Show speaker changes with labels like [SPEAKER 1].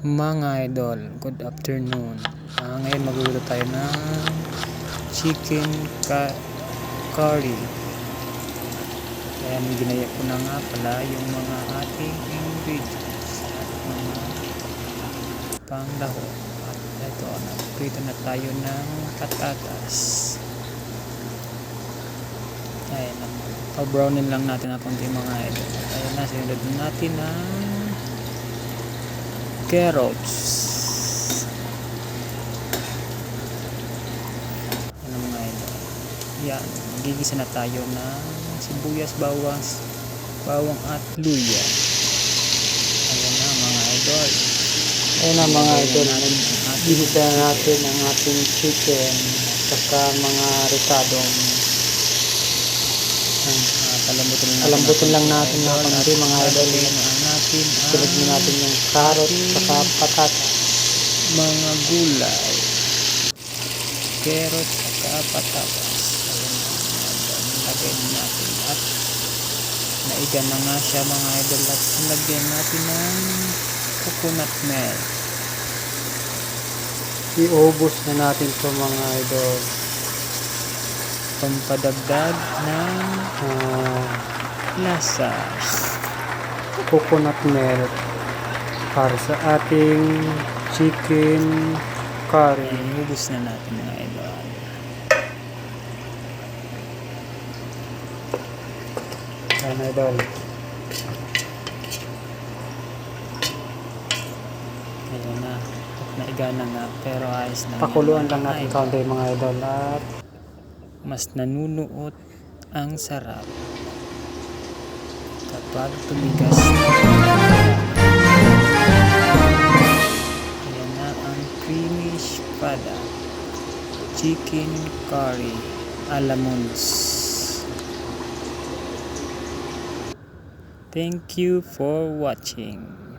[SPEAKER 1] Mga idol, good afternoon. Ngayon magluluto tayo ng chicken curry. Kaya ginaya ko na nga pala yung mga ating ingredients at mga panglaho. At ito, nagprito na tayo ng patatas. Ayan, pa-brownin lang natin na konti mga idol. Ayan na, sinunod natin ng carrots. Ano mga idol, yan, gigisa na tayo ng sibuyas, bawang at luya. Ayan na mga idol,
[SPEAKER 2] Gigisa natin ang ating chicken at saka mga ricadong alambutin lang natin na konti mga idol. Silagyan natin yung carrot at saka patatas,
[SPEAKER 1] mga gulay, carrot at patatas. Ayan na mga idol, lagay natin at naiga na nga siya mga idol, at lagyan natin ng coconut milk.
[SPEAKER 2] iubos na natin to mga idol.
[SPEAKER 1] Pampadagdag ng lasa,
[SPEAKER 2] Coconut milk para sa ating chicken curry.
[SPEAKER 1] ubus na natin mga idol.
[SPEAKER 2] Ayan idol,
[SPEAKER 1] Ayan na, at naiga na nga, pero ayos na
[SPEAKER 2] pakuluan
[SPEAKER 1] yan,
[SPEAKER 2] lang natin
[SPEAKER 1] mga
[SPEAKER 2] kaunti mga idol at
[SPEAKER 1] mas nanunuot ang sarap kapag tumigas na. Ayan na ang creamy espada chicken curry alamons. Thank you for watching.